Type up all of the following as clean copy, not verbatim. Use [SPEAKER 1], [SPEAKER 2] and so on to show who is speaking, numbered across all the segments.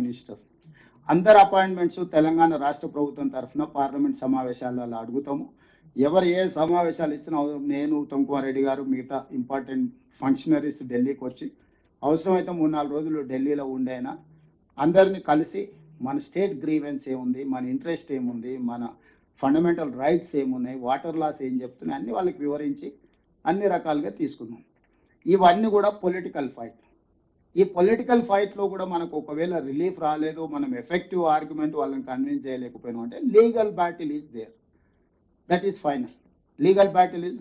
[SPEAKER 1] Minister. అందరు appointments Telangana రాష్ట్ర ప్రభుత్వం తరఫున పార్లమెంట్ సమావేశాలలో అడుగుతాము. ఎవరు ఏ సమావేశాలు ఇచ్చినా నేను, ఉత్తమ్ కుమార్ రెడ్డి గారు, మిగతా ఇంపార్టెంట్ ఫంక్షనరీస్ ఢిల్లీకి వచ్చి అవసరమైతే 3-4 రోజులు ఢిల్లీలో ఉండేనా అందరినీ కలిసి మన స్టేట్ గ్రీవెన్స్ ఏముంది, మన ఇంట్రెస్ట్ ఏముంది, మన ఫండమెంటల్ రైట్స్ ఏమున్నాయి, వాటర్ లాస్ ఏం చెప్తున్నాయి అన్ని వాళ్ళకి వివరించి అన్ని రకాలుగా తీసుకున్నాం. ఇవన్నీ కూడా పొలిటికల్ ఫైట్. ఈ పొలిటికల్ ఫైట్లో కూడా మనకు ఒకవేళ రిలీఫ్ రాలేదు, మనం ఎఫెక్టివ్ ఆర్గ్యుమెంట్ వాళ్ళని కన్విన్స్ చేయలేకపోయినాం అంటే legal battle is there, that is final. Legal battle is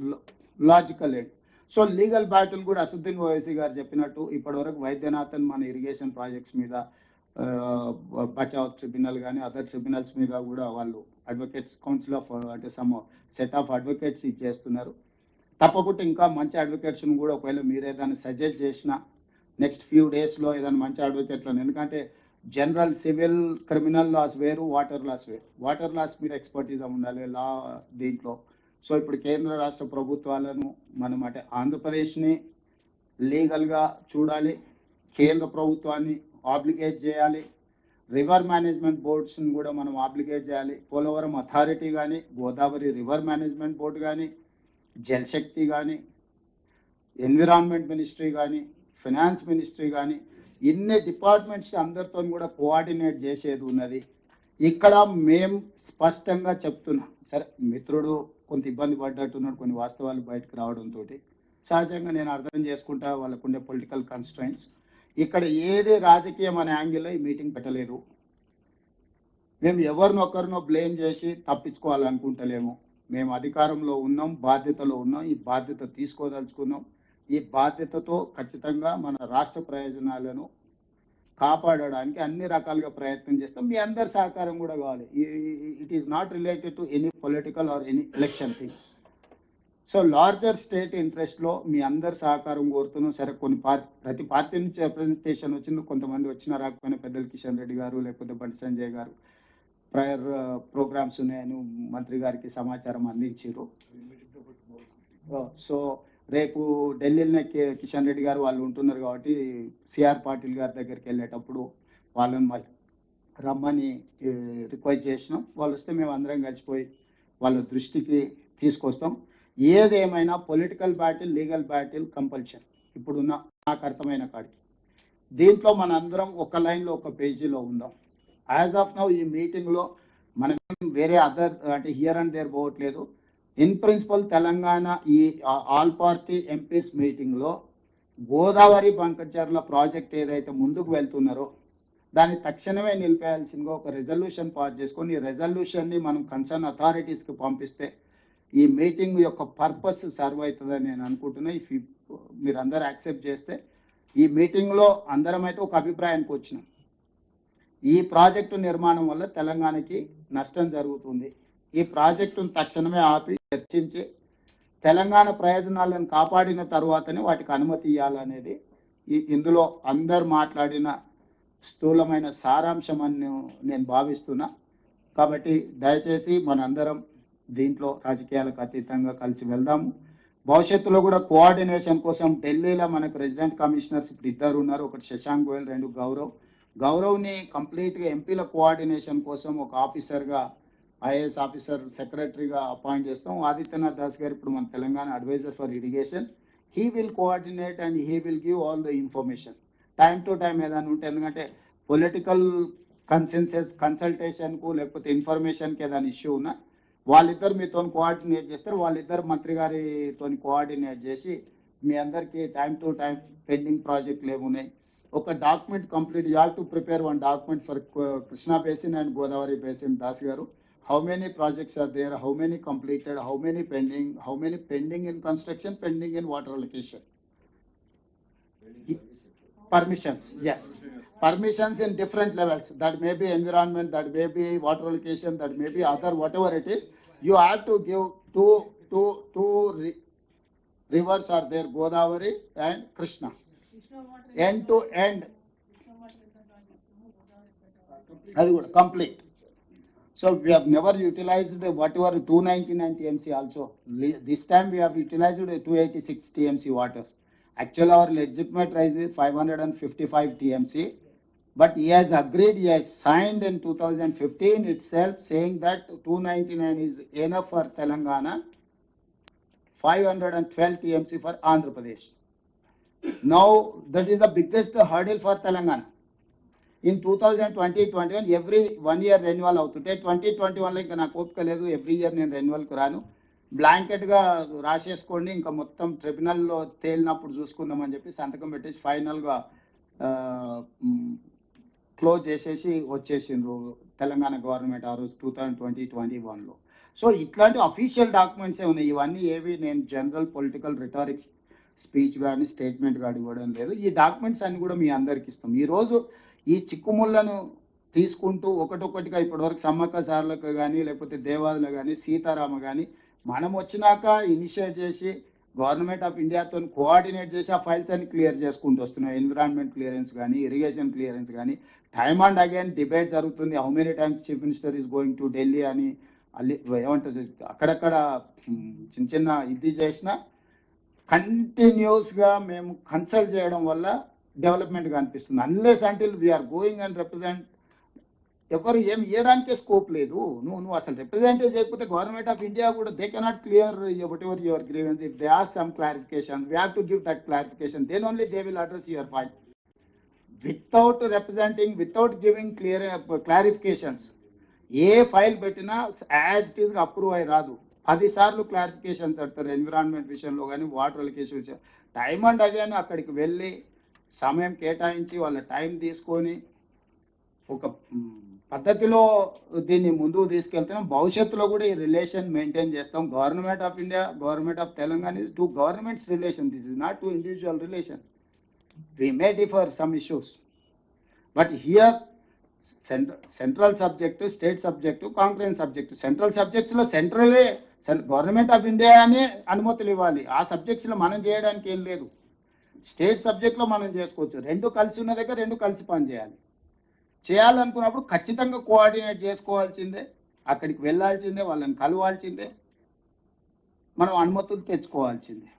[SPEAKER 1] logical end. So legal battle కూడా అసదుద్దీన్ ఓవైసీ గారు చెప్పినట్టు ఇప్పటివరకు వైద్యనాథన్ మన ఇరిగేషన్ ప్రాజెక్ట్స్ మీద బచావ్ ట్రిబ్యునల్ కానీ అదర్ ట్రిబ్యునల్స్ మీద కూడా వాళ్ళు అడ్వకేట్స్ కౌన్సిల్ ఆఫ్ అంటే సమ్ సెట్ ఆఫ్ అడ్వకేట్స్ ఇచ్చేస్తున్నారు. తప్పకుండా ఇంకా మంచి అడ్వకేట్స్ని కూడా ఒకవేళ మీరు ఏదైనా సజెస్ట్ చేసినా నెక్స్ట్ ఫ్యూ డేస్లో ఏదైనా మంచి అడ్వకేట్లను, ఎందుకంటే జనరల్ సివిల్ క్రిమినల్ లాస్ వేరు, వాటర్ లాస్ వేరు. వాటర్ లాస్ మీరు ఎక్స్పర్టీస్ ఉండాలి లా దీంట్లో. సో ఇప్పుడు కేంద్ర రాష్ట్ర ప్రభుత్వాలను మనం అంటే ఆంధ్రప్రదేశ్ని లీగల్గా చూడాలి, కేంద్ర ప్రభుత్వాన్ని ఆబ్లిగేట్ చేయాలి, రివర్ మేనేజ్మెంట్ బోర్డ్స్ని కూడా మనం ఆబ్లిగేట్ చేయాలి. పోలవరం అథారిటీ కానీ, గోదావరి రివర్ మేనేజ్మెంట్ బోర్డు కానీ, జలశక్తి కానీ, ఎన్విరాన్మెంట్ మినిస్ట్రీ కానీ, ఫైనాన్స్ మినిస్ట్రీ కానీ, ఇన్ని డిపార్ట్మెంట్స్ అందరితో కూడా కోఆర్డినేట్ చేసేది ఉన్నది. ఇక్కడ మేము స్పష్టంగా చెప్తున్నాం. సరే మిత్రుడు కొంత ఇబ్బంది పడ్డట్టున్నాడు కొన్ని వాస్తవాలు బయటకు రావడంతో, సహజంగా నేను అర్థం చేసుకుంటా వాళ్ళకుండే పొలిటికల్ కన్స్ట్రైంట్స్. ఇక్కడ ఏది రాజకీయం అనే యాంగిల్లో ఈ మీటింగ్ పెట్టలేరు. మేము ఎవరినొకరినో బ్లేమ్ చేసి తప్పించుకోవాలనుకుంటలేము. మేము అధికారంలో ఉన్నాం, బాధ్యతలో ఉన్నాం, ఈ బాధ్యత తీసుకోదలుచుకున్నాం. ఈ బాధ్యతతో ఖచ్చితంగా మన రాష్ట్ర ప్రయోజనాలను కాపాడడానికి అన్ని రకాలుగా ప్రయత్నం చేస్తాం. మీ అందరి సహకారం కూడా కావాలి. It is not related to any political or any election thing. So larger state ఇంట్రెస్ట్లో మీ అందరి సహకారం కోరుతున్నాం. సరే కొన్ని ప్రతి పార్టీ నుంచి రిప్రజెంటేషన్ వచ్చింది, కొంతమంది వచ్చినా రాకపోయినా పెద్దలు కిషన్ రెడ్డి గారు లేకపోతే బండి సంజయ్ గారు ప్రయర్ ప్రోగ్రామ్స్ ఉన్నాయని మంత్రి గారికి సమాచారం అందించారు. సో రేపు ఢిల్లీలోనే కిషన్ రెడ్డి గారు వాళ్ళు ఉంటున్నారు కాబట్టి సిఆర్ పాటిల్ గారి దగ్గరికి వెళ్ళేటప్పుడు వాళ్ళని మళ్ళీ రమ్మని రిక్వెస్ట్ చేసినాం. వాళ్ళు వస్తే మేము అందరం కలిసిపోయి వాళ్ళ దృష్టికి తీసుకొస్తాం. ఏదేమైనా political battle, legal battle compulsion ఇప్పుడున్న నాకు అర్థమైన కాడికి. దీంట్లో మనందరం ఒక లైన్లో ఒక పేజీలో ఉందాం. యాజ్ ఆఫ్ నౌ ఈ మీటింగ్లో మనం వేరే అదర్ అంటే హియర్ అండ్ దేర్ పోవట్లేదు. ఇన్ ప్రిన్సిపల్ తెలంగాణ ఈ ఆల్ పార్టీ ఎంపీస్ మీటింగ్లో గోదావరి బంకచర్ల ప్రాజెక్ట్ ఏదైతే ముందుకు వెళ్తున్నారో దాన్ని తక్షణమే నిలిపేయాల్సిందిగా ఒక రెజల్యూషన్ పాస్ చేసుకొని ఈ రెజల్యూషన్ని మనం కన్సర్న్ అథారిటీస్కి పంపిస్తే ఈ మీటింగ్ యొక్క పర్పస్ సర్వ్ అవుతుందని నేను అనుకుంటున్నా. ఇఫ్ మీరు అందరూ యాక్సెప్ట్ చేస్తే ఈ మీటింగ్లో అందరం అయితే ఒక అభిప్రాయానికి వచ్చినాం. ఈ ప్రాజెక్టు నిర్మాణం వల్ల తెలంగాణకి నష్టం జరుగుతుంది. ఈ ప్రాజెక్టును తక్షణమే ఆపి చర్చించి తెలంగాణ ప్రయోజనాలను కాపాడిన తర్వాతనే వాటికి అనుమతి ఇవ్వాలనేది ఇందులో అందరు మాట్లాడిన స్థూలమైన సారాంశం అని నేను భావిస్తున్నా. కాబట్టి దయచేసి మనందరం దీంట్లో రాజకీయాలకు అతీతంగా కలిసి వెళ్దాము. భవిష్యత్తులో కూడా కోఆర్డినేషన్ కోసం ఢిల్లీలో మనకు రెసిడెంట్ కమిషనర్స్ ఇప్పుడు 2 ఉన్నారు. ఒకటి శశాంక్ గోయల్, 2 గౌరవ్ని కంప్లీట్గా ఎంపీల కోఆర్డినేషన్ కోసం ఒక ఆఫీసర్గా ఐఏఎస్ ఆఫీసర్ సెక్రటరీగా అపాయింట్ చేస్తాం. ఆదిత్యనాథ్ దాస్ గారు ఇప్పుడు మన Telangana adviser for irrigation. He will coordinate and he will give all the information time to time ఏదైనా ఉంటే. ఎందుకంటే పొలిటికల్ కన్సల్టేషన్కు లేకపోతే ఇన్ఫర్మేషన్కి ఏదైనా ఇష్యూ ఉన్నా వాళ్ళిద్దరు మీతో కోఆర్డినేట్ చేస్తారు. వాళ్ళిద్దరు మంత్రి గారితో కోఆర్డినేట్ చేసి మీ అందరికీ టైం టు టైం పెండింగ్ ప్రాజెక్టులు ఏమున్నాయి ఒక document complete. You have to prepare one document for Krishna basin and Godavari basin. Das గారు, how many projects are there, how many completed, how many pending in construction, pending in water allocation, permissions. Yes, permissions in different levels. That may be environment, that may be water allocation, that may be other, whatever it is. You have to give two rivers are there, Godavari and Krishna, end to end. That is complete. So we have never utilized whatever 299 TMC also. This time we have utilized 286 TMC water. Actually our legitimate rise is 555 TMC. but he has agreed, he has signed in 2015 itself saying that 299 is enough for Telangana, 512 TMC for Andhra Pradesh. Now that is the biggest hurdle for Telangana. In 2020-21 every 1 year renewal అవుతుంటే 2021లో ఇంకా నాకు ఓపిక లేదు, every year నేను రెన్యువల్కి రాను, బ్లాంకెట్గా రాసేసుకోండి, ఇంకా మొత్తం ట్రిబ్యునల్లో తేలినప్పుడు చూసుకుందామని చెప్పి సంతకం పెట్టేసి ఫైనల్గా క్లోజ్ చేసేసి వచ్చేసిండ్రు తెలంగాణ గవర్నమెంట్ ఆ రోజు 2020-21లో. సో ఇట్లాంటి అఫీషియల్ డాక్యుమెంట్సే ఉన్నాయి. ఇవన్నీ ఏవి నేను జనరల్ పొలిటికల్ రిటారిక్స్ స్పీచ్ కానీ స్టేట్మెంట్ కానీ ఇవ్వడం లేదు. ఈ డాక్యుమెంట్స్ అన్ని కూడా మీ అందరికి ఇస్తాం. ఈరోజు ఈ చిక్కుముళ్ళను తీసుకుంటూ ఒకటొకటిగా ఇప్పటివరకు సమ్మక్క సార్లకు కానీ లేకపోతే దేవాదులు కానీ సీతారామ కానీ మనం వచ్చినాక ఇనిషియేట్ చేసి గవర్నమెంట్ ఆఫ్ ఇండియాతో కోఆర్డినేట్ చేసి ఆ ఫైల్స్ అన్ని క్లియర్ చేసుకుంటూ వస్తున్నాం. ఎన్విరాన్మెంట్ క్లియరెన్స్ కానీ ఇరిగేషన్ క్లియరెన్స్ కానీ టైమ్ అండ్ అగైన్ డిబేట్ జరుగుతుంది. How many times chief minister is going to Delhi అని ఏమంటారు అక్కడక్కడ చిన్న చిన్న ఇది చేసిన కంటిన్యూస్గా మేము కన్సల్ట్ చేయడం వల్ల డెవలప్మెంట్ కనిపిస్తుంది. Unless until we are going and represent ఎవరు ఏం ఇవ్వడానికే స్కోప్ లేదు. నువ్వు అసలు రిప్రజెంటే చేయకపోతే గవర్నమెంట్ ఆఫ్ ఇండియా కూడా they cannot clear whatever your grievance. If they are some clarification we have to give that clarification, then only they will address your point. Without representing, without giving clarifications ఏ file పెట్టినా as it is approve అయి రాదు. 10 సార్లు clarifications అంటారు environment విషయంలో కానీ water allocation విషయం. Time and again అక్కడికి వెళ్ళి సమయం కేటాయించి వాళ్ళ టైం తీసుకొని ఒక పద్ధతిలో దీన్ని ముందుకు తీసుకెళ్తాం. భవిష్యత్తులో కూడా ఈ రిలేషన్ మెయింటైన్ చేస్తాం. Government of India, government of Telangana is two governments relation. This is not two individual relation. We may differ some issues, but here central subject, state subject, concurrent subject. Central subjects లో సెంట్రలే government of India అని అనుమతులు ఇవ్వాలి. ఆ subjects లో మనం చేయడానికి ఏం లేదు. స్టేట్ సబ్జెక్ట్ లో మనం చేసుకోవచ్చు. రెండు కలిసి ఉన్న దగ్గర రెండు కలిసి పని చేయాలి. చేయాలనుకున్నప్పుడు ఖచ్చితంగా కోఆర్డినేట్ చేసుకోవాల్సిందే, అక్కడికి వెళ్ళాల్సిందే, వాళ్ళని కలవాల్సిందే, మనం అనుమతులు తెచ్చుకోవాల్సిందే.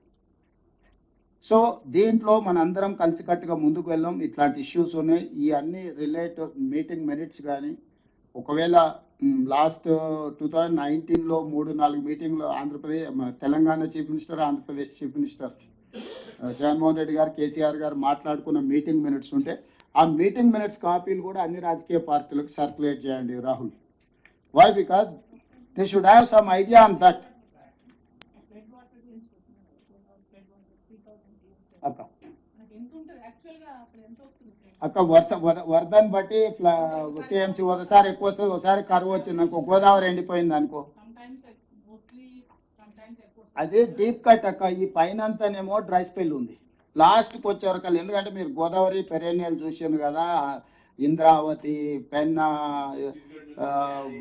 [SPEAKER 1] సో దీంట్లో మనందరం కలిసికట్టుగా ముందుకు వెళ్ళాం. ఇట్లాంటి ఇష్యూస్ ఉన్నాయి. ఈ అన్ని రిలేటెడ్ మీటింగ్ మెరిట్స్ కానీ ఒకవేళ లాస్ట్ 2019లో 3-4 మీటింగ్లో Andhra Pradesh Telangana chief minister, Andhra Pradesh chief minister Jaganmohan Reddy గారు, కేసీఆర్ గారు మాట్లాడుకున్న మీటింగ్ మినిట్స్ ఉంటే ఆ మీటింగ్ మినిట్స్ కాపీలు కూడా అన్ని రాజకీయ పార్టీలకు సర్క్యులేట్ చేయండి Rahul. Why? Because they should have some idea on that. అక్క వరదని బట్టి టీఎంసీ ఒకసారి ఎక్కువ వస్తుంది, ఒకసారి కరువు వచ్చింది అనుకో, గోదావరి ఎండిపోయింది అనుకో, అదే డీప్ కట్ అక్క. ఈ పైన అంతానేమో డ్రై స్పెల్ ఉంది, లాస్ట్కి వచ్చే వరకు. ఎందుకంటే మీరు గోదావరి పెరేనియల్ చూసారు కదా, ఇంద్రావతి, పెన్నా,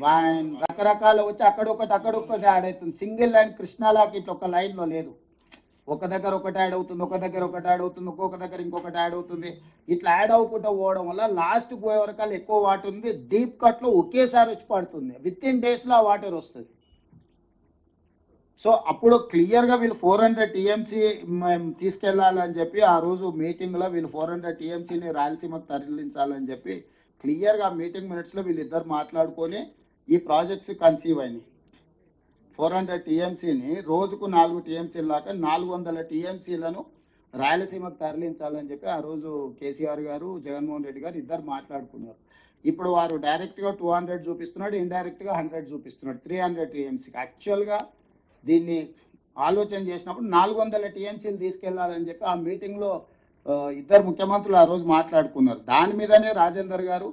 [SPEAKER 1] వైన్ రకరకాల వచ్చి అక్కడొకటి యాడ్ అవుతుంది. సింగిల్ లైన్ కృష్ణాలాకి ఇట్లా ఒక లైన్లో లేదు. ఒక దగ్గర ఒకటి యాడ్ అవుతుంది, ఒక దగ్గర ఒకటి యాడ్ అవుతుంది, ఒక్కొక్క దగ్గర ఇంకొకటి యాడ్ అవుతుంది. ఇట్లా యాడ్ అవ్వకుండా పోవడం వల్ల లాస్ట్ పోయే వరకు ఎక్కువ వాటర్ ఉంది. డీప్ కట్లో ఒకేసారి వచ్చి పడుతుంది. విత్-ఇన్ డేస్లో ఆ వాటర్ వస్తుంది. సో అప్పుడు క్లియర్గా వీళ్ళు 400 టీఎంసీ మేము తీసుకెళ్లాలని చెప్పి ఆ రోజు మీటింగ్లో వీళ్ళు 400 టీఎంసీని రాయలసీమకు తరలించాలని చెప్పి క్లియర్గా మీటింగ్ మినిట్స్లో వీళ్ళిద్దరు మాట్లాడుకొని ఈ ప్రాజెక్ట్స్ కన్సీవ్ అయినాయి. 400 టీఎంసీని రోజుకు 4 టీఎంసీల దాకా 400 టీఎంసీలను రాయలసీమకు తరలించాలని చెప్పి ఆ రోజు కేసీఆర్ గారు, జగన్మోహన్ రెడ్డి గారు ఇద్దరు మాట్లాడుకున్నారు. ఇప్పుడు వారు డైరెక్ట్గా 200 చూపిస్తున్నాడు, ఇండైరెక్ట్గా 100 చూపిస్తున్నాడు, 300 టీఎంసీకి. యాక్చువల్గా దీన్ని ఆలోచన చేసినప్పుడు 400 టీఎంసీలు తీసుకెళ్లాలని చెప్పి ఆ మీటింగ్లో ఇద్దరు ముఖ్యమంత్రులు ఆ రోజు మాట్లాడుకున్నారు. దాని మీదనే రాజేందర్ గారు